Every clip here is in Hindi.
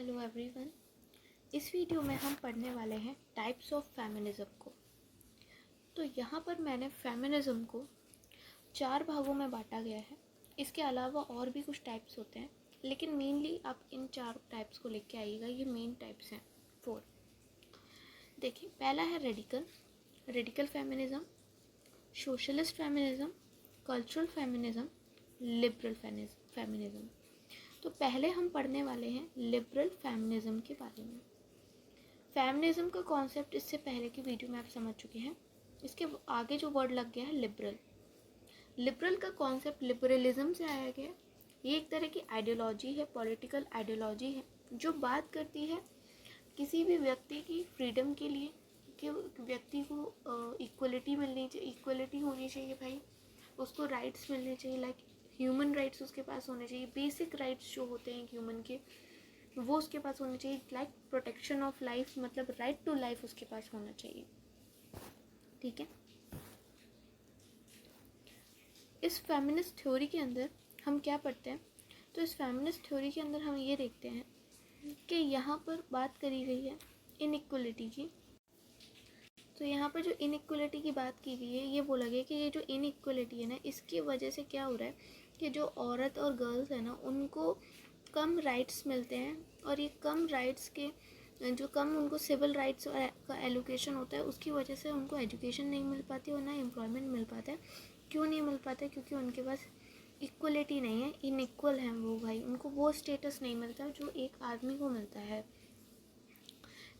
Hello everyone. इस वीडियो में हम पढ़ने वाले हैं टाइप्स ऑफ फेमिनिज्म को। तो यहाँ पर मैंने फेमिनिज्म को 4 भागों में बांटा गया है। इसके अलावा और भी कुछ टाइप्स होते हैं, लेकिन मेनली आप इन 4 टाइप्स को लेके आइएगा। ये मेन टाइप्स हैं 4। देखिए, पहला है radical feminism, socialist feminism, cultural feminism, liberal feminism. तो पहले हम पढ़ने वाले हैं लिबरल फेमिनिज्म के बारे में। फेमिनिज्म का कॉन्सेप्ट इससे पहले की वीडियो में आप समझ चुके हैं। इसके आगे जो वर्ड लग गया है लिबरल का कॉन्सेप्ट लिबरलिज्म से आया गया। ये एक तरह की आइडियोलॉजी है, पॉलिटिकल आइडियोलॉजी है, जो बात करती है किसी भी व्यक्ति की फ्रीडम के लिए कि व्यक्ति को इक्वलिटी मिलनी चाहिए, इक्वलिटी होनी चाहिए भाई, उसको राइट्स मिलने चाहिए, लाइक ह्यूमन राइट्स उसके पास होने चाहिए। बेसिक राइट्स जो होते हैं ह्यूमन के, वो उसके पास होने चाहिए। लाइक प्रोटेक्शन ऑफ लाइफ, मतलब राइट टू लाइफ उसके पास होना चाहिए। ठीक है। इस फेमिनिस्ट थ्योरी के अंदर हम क्या पढ़ते हैं? तो इस फेमिनिस्ट थ्योरी के अंदर हम ये देखते हैं कि यहाँ पर बात करी गई है इनइक्वलिटी की। तो यहाँ पर जो इनइक्वलिटी की बात की गई है, ये बोला गया कि ये जो इनइक्वलिटी है ना, इसकी वजह से क्या हो रहा है कि जो औरत और गर्ल्स है ना, उनको कम राइट्स मिलते हैं। और ये कम राइट्स के जो कम उनको सिविल राइट्स का एलोकेशन होता है, उसकी वजह से उनको एजुकेशन नहीं मिल पाती और ना एम्प्लॉयमेंट मिल पाता है। क्यों नहीं मिल पाता है? क्योंकि उनके पास इक्वलिटी नहीं है, इनइक्वल हैं वो भाई। उनको वो स्टेटस नहीं मिलता जो एक आदमी को मिलता है।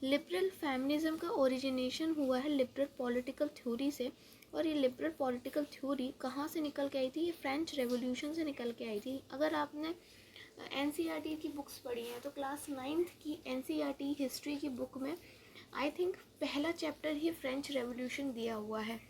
लिबरल फेमिनिज्म का ओरिजिनेशन हुआ है लिबरल पॉलिटिकल थ्योरी से। और ये लिबरल पॉलिटिकल थ्योरी कहाँ से निकल के आई थी? ये फ्रेंच रेवोल्यूशन से निकल के आई थी। अगर आपने एनसीईआरटी की बुक्स पढ़ी हैं तो क्लास 9th की एनसीईआरटी हिस्ट्री की बुक में आई थिंक पहला चैप्टर ही फ्रेंच रेवोल्यूशन दिया हुआ है।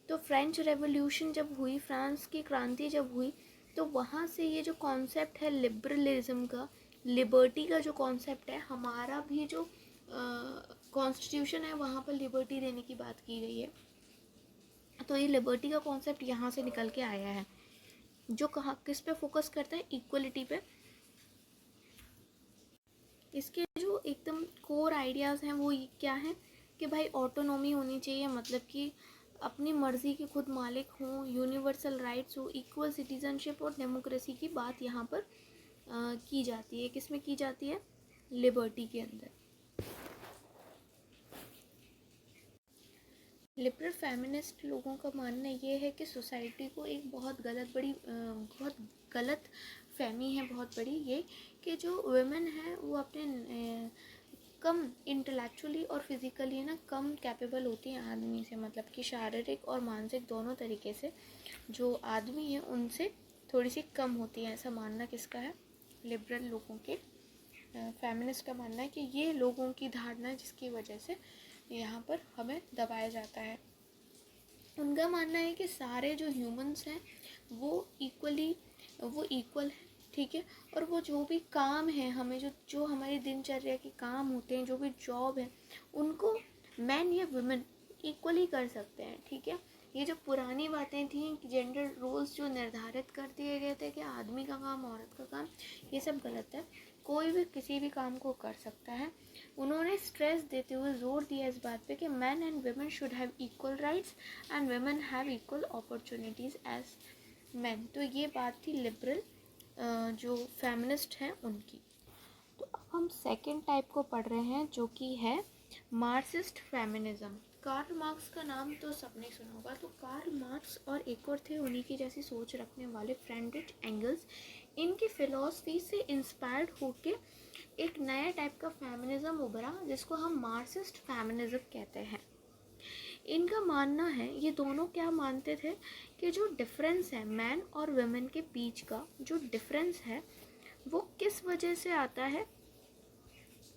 तो फ्रेंच रेवोल्यूशन जब हुई, फ्रांस की क्रांति जब हुई, तो वहाँ से ये जो कॉन्सेप्ट है लिबरलिज्म का, लिबर्टी का जो कॉन्सेप्ट है, हमारा भी जो कॉन्स्टिट्यूशन है वहाँ पर लिबर्टी देने की बात की गई है। तो ये लिबर्टी का कॉन्सेप्ट यहाँ से निकल के आया है, जो कहाँ किस पे फोकस करता है? इक्वलिटी पे। इसके जो एकदम कोर आइडियाज़ हैं वो क्या है कि भाई ऑटोनॉमी होनी चाहिए, मतलब कि अपनी मर्ज़ी के खुद मालिक हों, यूनिवर्सल राइट्स हो, इक्वल सिटीजनशिप और डेमोक्रेसी की बात यहाँ पर की जाती है। किस में की जाती है? लिबर्टी के अंदर। लिबरल फेमिनिस्ट लोगों का मानना ये है कि सोसाइटी को एक बहुत गलत फहमी है, बहुत बड़ी, ये कि जो वुमेन है वो अपने कम इंटेलेक्चुअली और फिज़िकली ना कम कैपेबल होती हैं आदमी से, मतलब कि शारीरिक और मानसिक दोनों तरीके से जो आदमी है उनसे थोड़ी सी कम होती है। ऐसा मानना किसका है? लिबरल लोगों के। फेमिनिस्ट का मानना है कि ये लोगों की धारणा जिसकी वजह से यहाँ पर हमें दबाया जाता है। उनका मानना है कि सारे जो ह्यूमंस हैं वो इक्वल है, ठीक है। और वो जो भी काम है, हमें जो हमारी दिनचर्या के काम होते हैं, जो भी जॉब है, उनको मैन या वुमेन इक्वली कर सकते हैं, ठीक है। ये जो पुरानी बातें थी, जेंडर रोल्स जो निर्धारित कर दिए गए थे कि आदमी का काम, औरत का काम, ये सब गलत है। कोई भी किसी भी काम को कर सकता है। उन्होंने स्ट्रेस देते हुए जोर दिया इस बात पे कि man and women should have equal rights and women have equal opportunities as man. तो ये बात थी लिबरल जो फेमिनिस्ट हैं उनकी। तो अब हम सेकेंड टाइप को पढ़ रहे हैं, जो कि है मार्क्सिस्ट फेमिनिज्म। कार्ल मार्क्स का नाम तो सबने सुना होगा। तो कार्ल मार्क्स और एक और थे उन्हीं की जैसी सोच रखने वाले, फ्रेडरिक एंगल्स। इनकी फ़िलॉसफी से इंस्पायर्ड होके एक नया टाइप का फेमिनिज्म उभरा, जिसको हम मार्क्सिस्ट फेमिनिज्म कहते हैं। इनका मानना है, ये दोनों क्या मानते थे कि जो डिफरेंस है मैन और वुमेन के बीच का, जो डिफरेंस है वो किस वजह से आता है?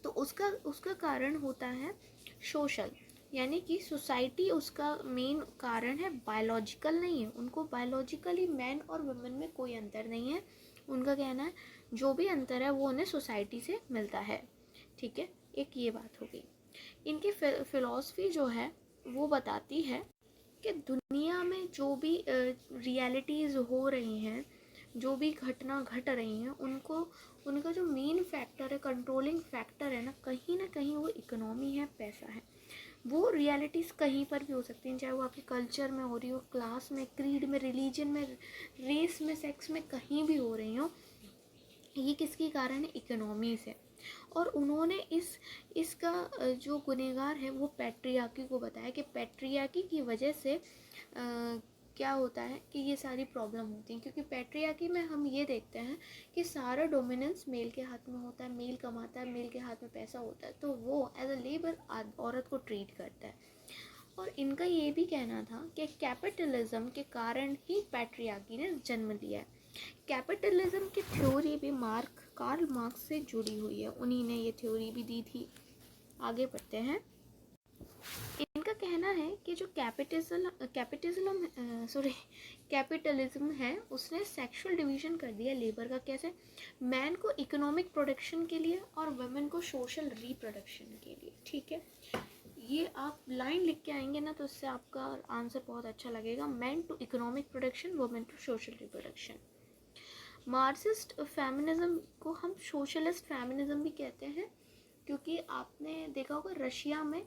तो उसका कारण होता है सोशल, यानी कि सोसाइटी उसका मेन कारण है, बायोलॉजिकल नहीं है। उनको बायोलॉजिकली मैन और वुमेन में कोई अंतर नहीं है। उनका कहना है जो भी अंतर है वो उन्हें सोसाइटी से मिलता है, ठीक है। एक ये बात हो गई। इनकी फिलॉसफी जो है वो बताती है कि दुनिया में जो भी रियलिटीज़ हो रही हैं, जो भी घटना घट रही हैं उनको, उनका जो मेन फैक्टर है, कंट्रोलिंग फैक्टर है ना कहीं वो इकोनॉमी है, पैसा है। वो रियलिटीज़ कहीं पर भी हो सकती हैं, चाहे वो आपके कल्चर में हो रही हो, क्लास में, क्रीड में, रिलीजन में, रेस में, सेक्स में, कहीं भी हो रही हो। ये किसके कारण है? इकोनॉमी से। और उन्होंने इसका जो गुनहगार है वो पैट्रियार्की को बताया कि पैट्रियार्की की वजह से क्या होता है कि ये सारी प्रॉब्लम होती हैं, क्योंकि पैट्रियार्की में हम ये देखते हैं कि सारा डोमिनेंस मेल के हाथ में होता है, मेल कमाता है, मेल के हाथ में पैसा होता है, तो वो एज अ लेबर औरत को ट्रीट करता है। और इनका ये भी कहना था कि कैपिटलिज्म के कारण ही पैट्रियार्की ने जन्म लिया है। कैपिटलिज्म की थ्योरी भी कार्ल मार्क्स से जुड़ी हुई है, उन्हीं ने ये थ्योरी भी दी थी। आगे बढ़ते हैं। इनका कहना है कि जो कैपिटलिज्म है उसने सेक्सुअल डिवीजन कर दिया लेबर का। कैसे? मैन को इकोनॉमिक प्रोडक्शन के लिए और वुमेन को सोशल रिप्रोडक्शन के लिए। ठीक है, ये आप लाइन लिख के आएंगे ना तो इससे आपका आंसर बहुत अच्छा लगेगा। Man to economic production, women to social reproduction. Marxist feminism को हम सोशलिस्ट फेमिनिज्म भी कहते हैं, क्योंकि आपने देखा होगा रशिया में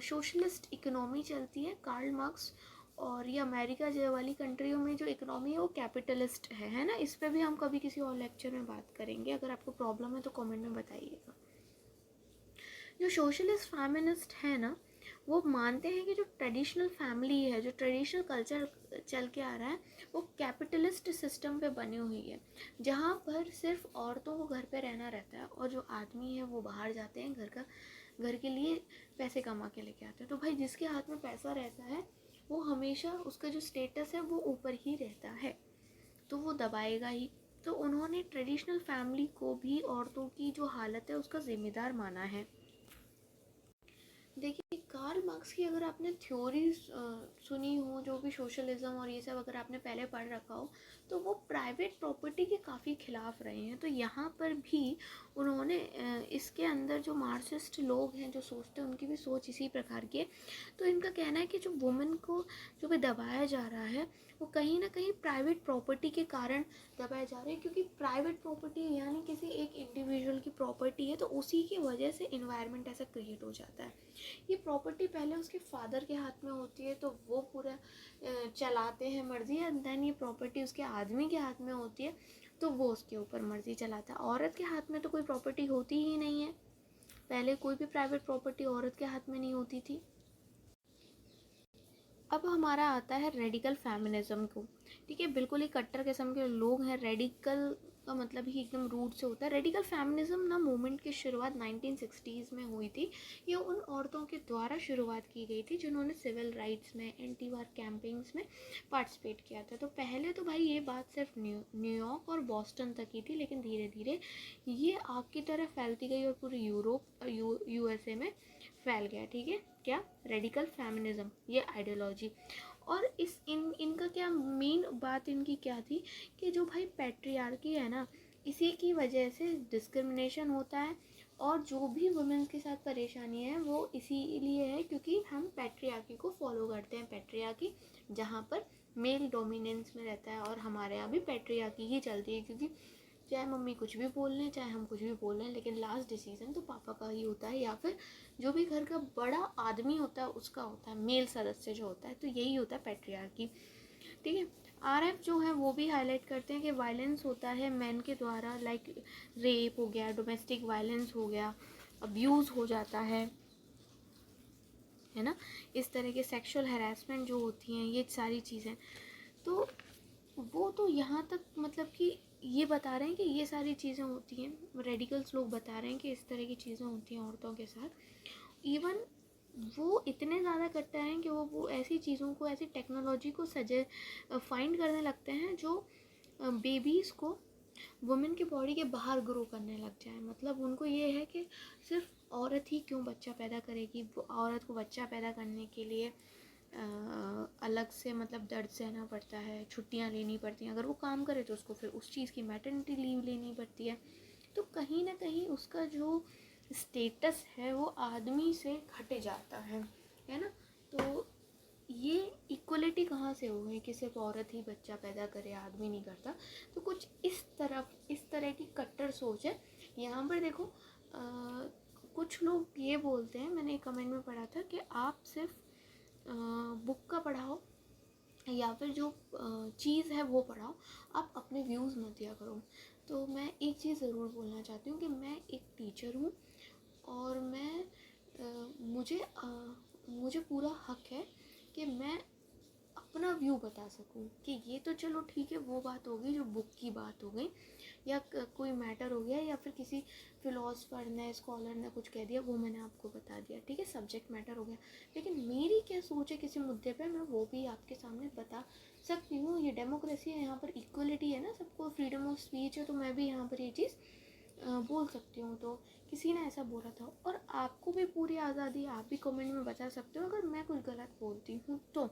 सोशलिस्ट इकोनॉमी चलती है, कार्ल मार्क्स। और ये अमेरिका जो वाली कंट्रियों में जो इकोनॉमी है वो कैपिटलिस्ट है ना। इस पर भी हम कभी किसी और लेक्चर में बात करेंगे। अगर आपको प्रॉब्लम है तो कमेंट में बताइएगा। जो सोशलिस्ट फेमिनिस्ट है ना, वो मानते हैं कि जो ट्रेडिशनल फैमिली है, जो ट्रेडिशनल कल्चर चल के आ रहा है, वो कैपिटलिस्ट सिस्टम पे बनी हुई है, जहाँ पर सिर्फ औरतों को घर पे रहना रहता है और जो आदमी है वो बाहर जाते हैं, घर के लिए पैसे कमा के लेके आते हैं। तो भाई जिसके हाथ में पैसा रहता है वो हमेशा, उसका जो स्टेटस है वो ऊपर ही रहता है, तो वो दबाएगा ही। तो उन्होंने ट्रेडिशनल फैमिली को भी औरतों की जो हालत है उसका जिम्मेदार माना है। देखिए, कार्ल मार्क्स की अगर आपने थ्योरी सुनी हो, जो भी सोशलिज्म और ये सब अगर आपने पहले पढ़ रखा हो, तो वो प्राइवेट प्रॉपर्टी के काफ़ी खिलाफ रहे हैं। तो यहाँ पर भी उन्होंने इसके अंदर जो मार्क्सिस्ट लोग हैं जो सोचते हैं, उनकी भी सोच इसी प्रकार की है। तो इनका कहना है कि जो वुमेन को जो भी दबाया जा रहा है वो कहीं ना कहीं प्राइवेट प्रॉपर्टी के कारण दबाए जा रहे हैं, क्योंकि प्राइवेट प्रॉपर्टी यानी किसी एक इंडिविजुअल की प्रॉपर्टी है, तो उसी की वजह से इन्वायरमेंट ऐसा क्रिएट हो जाता है। ये प्रॉपर्टी पहले उसके फादर के हाथ में होती है तो वो पूरा चलाते हैं मर्जी, एंड देन ये प्रॉपर्टी उसके आदमी के हाथ में होती है तो वो उसके ऊपर मर्जी चलाता है। औरत के हाथ में तो कोई प्रॉपर्टी होती ही नहीं है, पहले कोई भी प्राइवेट प्रॉपर्टी औरत के हाथ में नहीं होती थी। अब हमारा आता है रेडिकल फेमिनिज्म को। ठीक है, बिल्कुल ही कट्टर किस्म के लोग हैं। रेडिकल का मतलब ही एकदम रूट से होता है। रेडिकल फेमिनिज्म ना मूवमेंट की शुरुआत 1960s में हुई थी। ये उन औरतों के द्वारा शुरुआत की गई थी जिन्होंने सिविल राइट्स में, एंटी वार कैंपेन्स में पार्टिसिपेट किया था। तो पहले तो भाई ये बात सिर्फ न्यूयॉर्क और बॉस्टन तक ही थी, लेकिन धीरे धीरे ये आग की तरह फैलती गई और पूरे यूरोप यूएसए में फैल गया। ठीक है, क्या? रेडिकल फेमिनिज्म, ये आइडियोलॉजी। और इनका क्या मेन बात इनकी क्या थी कि जो भाई पैट्रियार्की है ना, इसी की वजह से डिस्क्रिमिनेशन होता है, और जो भी वुमेन्स के साथ परेशानी है वो इसीलिए है क्योंकि हम पैट्रियार्की को फॉलो करते हैं। पैट्रियार्की जहाँ पर मेल डोमिनेंस में रहता है, और हमारे यहाँ भी पैट्रियार्की ही चलती है, क्योंकि चाहे मम्मी कुछ भी बोल लें, चाहे हम कुछ भी बोल लें, लेकिन लास्ट डिसीजन तो पापा का ही होता है, या फिर जो भी घर का बड़ा आदमी होता है उसका होता है, मेल सदस्य जो होता है। तो यही होता है पैट्रियार्की। ठीक है, आरएफ जो है वो भी हाईलाइट करते हैं कि वायलेंस होता है मैन के द्वारा, लाइक रेप हो गया, डोमेस्टिक वायलेंस हो गया, अब्यूज़ हो जाता है ना, इस तरह के सेक्सुअल हैरेसमेंट जो होती हैं, ये सारी चीज़ें। तो वो तो यहाँ तक मतलब कि ये बता रहे हैं कि ये सारी चीज़ें होती हैं। रेडिकल्स लोग बता रहे हैं कि इस तरह की चीज़ें होती हैं औरतों के साथ। इवन वो इतने ज़्यादा करते हैं कि वो ऐसी चीज़ों को, ऐसी टेक्नोलॉजी को फाइंड करने लगते हैं जो बेबीज़ को वुमेन की बॉडी के बाहर ग्रो करने लग जाए। मतलब उनको ये है कि सिर्फ औरत ही क्यों बच्चा पैदा करेगी, वो औरत को बच्चा पैदा करने के लिए अलग से मतलब दर्द सहना पड़ता है, छुट्टियां लेनी पड़ती हैं। अगर वो काम करे तो उसको फिर उस चीज़ की मैटरनिटी लीव लेनी पड़ती है। तो कहीं ना कहीं उसका जो स्टेटस है वो आदमी से घट जाता है ना। तो ये इक्वलिटी कहाँ से हो गई कि सिर्फ औरत ही बच्चा पैदा करे, आदमी नहीं करता। तो कुछ इस तरह की कट्टर सोच है यहाँ पर। देखो कुछ लोग ये बोलते हैं, मैंने एक कमेंट में पढ़ा था कि आप सिर्फ बुक का पढ़ाओ या फिर जो चीज़ है वो पढ़ाओ, आप अपने व्यूज़ मत दिया करो। तो मैं एक चीज़ ज़रूर बोलना चाहती हूँ कि मैं एक टीचर हूँ और मुझे पूरा हक है कि मैं अपना व्यू बता सकूं कि ये तो चलो ठीक है, वो बात हो गई जो बुक की बात हो गई, या कोई मैटर हो गया, या फिर किसी फिलोसफर ने, स्कॉलर ने कुछ कह दिया, वो मैंने आपको बता दिया, ठीक है, सब्जेक्ट मैटर हो गया। लेकिन मेरी क्या सोच है किसी मुद्दे पे, मैं वो भी आपके सामने बता सकती हूँ। ये डेमोक्रेसी है, यहाँ पर इक्वलिटी है ना, सबको फ्रीडम ऑफ स्पीच है, तो मैं भी यहाँ पर ये चीज़ बोल सकती हूँ। तो किसी ने ऐसा बोला था और आपको भी पूरी आज़ादी, आप भी कमेंट में बता सकते हो अगर मैं कुछ गलत बोलती हूँ तो,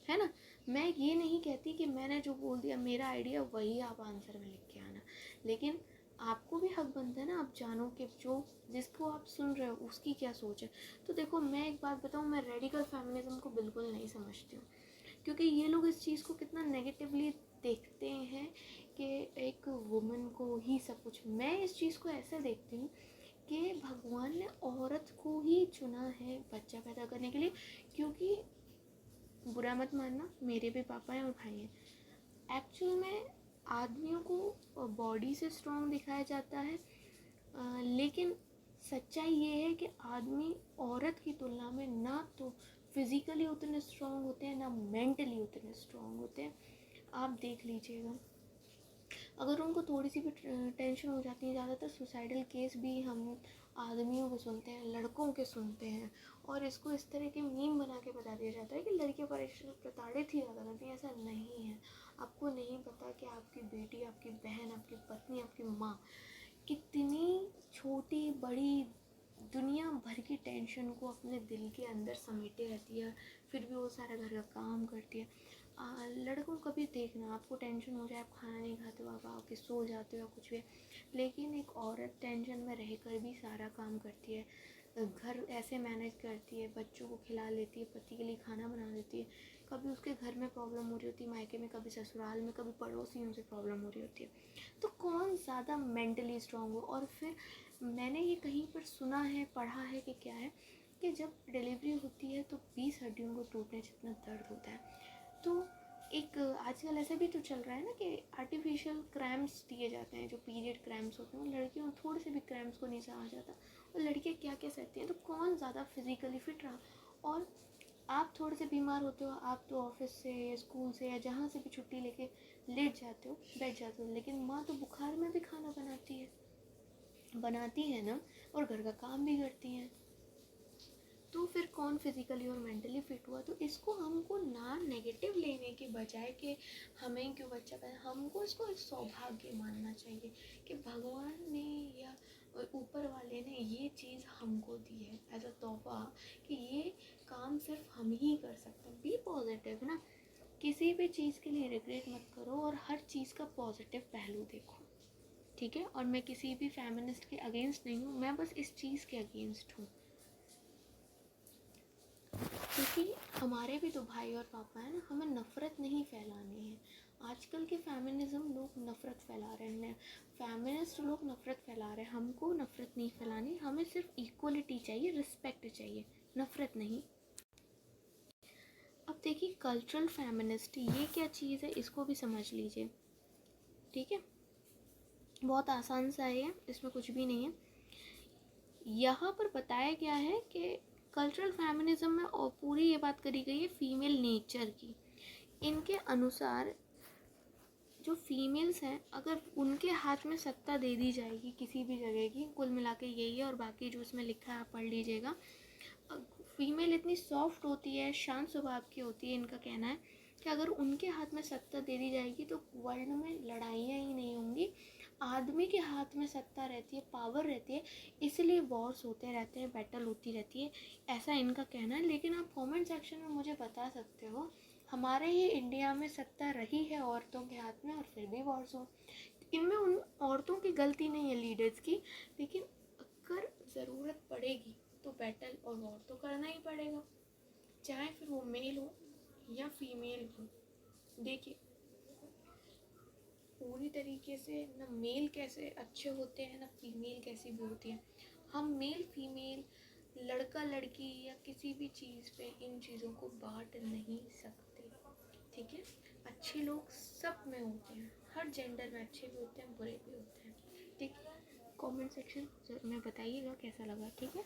है ना। मैं ये नहीं कहती कि मैंने जो बोल दिया मेरा आइडिया वही आप आंसर में लिख के आना, लेकिन आपको भी हक बनता है ना, आप जानो कि जो जिसको आप सुन रहे हो उसकी क्या सोच है। तो देखो मैं एक बात बताऊँ, मैं रेडिकल फेमिनिज्म को बिल्कुल नहीं समझती हूँ, क्योंकि ये लोग इस चीज़ को कितना नेगेटिवली देखते हैं कि एक वुमन को ही सब कुछ। मैं इस चीज़ को ऐसे देखती हूँ कि भगवान ने औरत को ही चुना है बच्चा पैदा करने के लिए, क्योंकि बुरा मत मानना, मेरे भी पापा हैं और भाई हैं। एक्चुअल में आदमियों को बॉडी से स्ट्रॉन्ग दिखाया जाता है, लेकिन सच्चाई ये है कि आदमी औरत की तुलना में ना तो फिज़िकली उतने स्ट्रॉन्ग होते हैं, ना मेंटली उतने स्ट्रॉन्ग होते हैं। आप देख लीजिएगा, अगर उनको थोड़ी सी भी टेंशन हो जाती है, ज़्यादातर सुसाइडल केस भी हम आदमियों को सुनते हैं, लड़कों के सुनते हैं, और इसको इस तरह के मीम बना के बता दिया जाता है कि लड़कियां प्रताड़ित ही ज़्यादा करती हैं। ऐसा नहीं है। आपको नहीं पता कि आपकी बेटी, आपकी बहन, आपकी पत्नी, आपकी माँ कितनी छोटी बड़ी दुनिया भर की टेंशन को अपने दिल के अंदर समेटे रहती है, फिर भी वो सारा घर का काम करती है। लड़कों को भी देखना, आपको टेंशन हो जाए, आप खाना नहीं खाते हो, आप आके सो जाते हो, कुछ भी, लेकिन एक औरत टेंशन में रहकर भी सारा काम करती है, घर ऐसे मैनेज करती है, बच्चों को खिला लेती है, पति के लिए खाना बना देती है, कभी उसके घर में प्रॉब्लम हो रही होती है मायके में, कभी ससुराल में, कभी पड़ोसियों से प्रॉब्लम हो रही होती है। तो कौन ज़्यादा मेंटली स्ट्रांग हो। और फिर मैंने ये कहीं पर सुना है, पढ़ा है कि क्या है कि जब डिलीवरी होती है तो 20 हड्डियों को टूटने जितना दर्द होता है। तो एक आजकल ऐसा भी तो चल रहा है ना कि आर्टिफिशियल क्रैम्प्स दिए जाते हैं, जो पीरियड क्रैम्प्स होते हैं, लड़कियों थोड़े से भी क्रैम्प्स को नहीं सहा जाता, और लड़कियाँ क्या क्या सहती हैं। तो कौन ज़्यादा फिजिकली फिट रहा। और आप थोड़े से बीमार होते हो, आप तो ऑफिस से या स्कूल से या जहाँ से भी छुट्टी लेके लेट जाते हो, बैठ जाते हो, लेकिन माँ तो बुखार में भी खाना बनाती है ना, और घर का काम भी करती हैं। तो फिर कौन फिज़िकली और मेंटली फिट हुआ। तो इसको हमको ना नेगेटिव लेने के बजाय कि हमें क्यों बच्चा पैदा, हमको इसको एक सौभाग्य मानना चाहिए कि भगवान ने या ऊपर वाले ने ये चीज़ हमको दी है एज अ तोहफा, कि ये काम सिर्फ हम ही कर सकते हैं। बी पॉजिटिव ना, किसी भी चीज़ के लिए रिग्रेट मत करो और हर चीज़ का पॉजिटिव पहलू देखो, ठीक है। और मैं किसी भी फेमिनिस्ट के अगेंस्ट नहीं हूँ, मैं बस इस चीज़ के अगेंस्ट हूँ, क्योंकि हमारे भी तो भाई और पापा हैं ना, हमें नफ़रत नहीं फैलानी है। आजकल के फेमिनिज्म लोग नफ़रत फैला रहे हैं, फेमिनिस्ट लोग नफ़रत फैला रहे हैं। हमको नफ़रत नहीं फैलानी, हमें सिर्फ इक्वलिटी चाहिए, रिस्पेक्ट चाहिए, नफ़रत नहीं। अब देखिए कल्चरल फेमिनिस्ट ये क्या चीज़ है, इसको भी समझ लीजिए, ठीक है। बहुत आसान सा है, इसमें कुछ भी नहीं है। यहाँ पर बताया गया है कि कल्चरल फेमिनिज्म में और पूरी ये बात करी गई है फीमेल नेचर की। इनके अनुसार जो फीमेल्स हैं, अगर उनके हाथ में सत्ता दे दी जाएगी किसी भी जगह की, कुल मिला के यही है, और बाकी जो इसमें लिखा है आप पढ़ लीजिएगा। फीमेल इतनी सॉफ्ट होती है, शांत स्वभाव की होती है, इनका कहना है कि अगर उनके हाथ में सत्ता दे दी जाएगी तो वर्ल्ड में लड़ाइयाँ ही नहीं होंगी। आदमी के हाथ में सत्ता रहती है, पावर रहती है, इसलिए वॉर्स होते रहते हैं, बैटल होती रहती है, ऐसा इनका कहना है। लेकिन आप कमेंट सेक्शन में मुझे बता सकते हो हमारे ही इंडिया में सत्ता रही है औरतों के हाथ में और फिर भी वॉर्स हो। इनमें उन औरतों की गलती नहीं है, लीडर्स की, लेकिन अगर ज़रूरत पड़ेगी तो बैटल और वॉर तो करना ही पड़ेगा, चाहे फिर वो मेल हो या फीमेल की, देखिए पूरी तरीके से ना मेल कैसे अच्छे होते हैं ना फीमेल कैसी भी होती है। हम मेल फीमेल, लड़का लड़की या किसी भी चीज़ पे इन चीज़ों को बांट नहीं सकते, ठीक है। अच्छे लोग सब में होते हैं, हर जेंडर में अच्छे भी होते हैं बुरे भी होते हैं, ठीक है। कमेंट सेक्शन में बताइएगा कैसा लगा, ठीक है।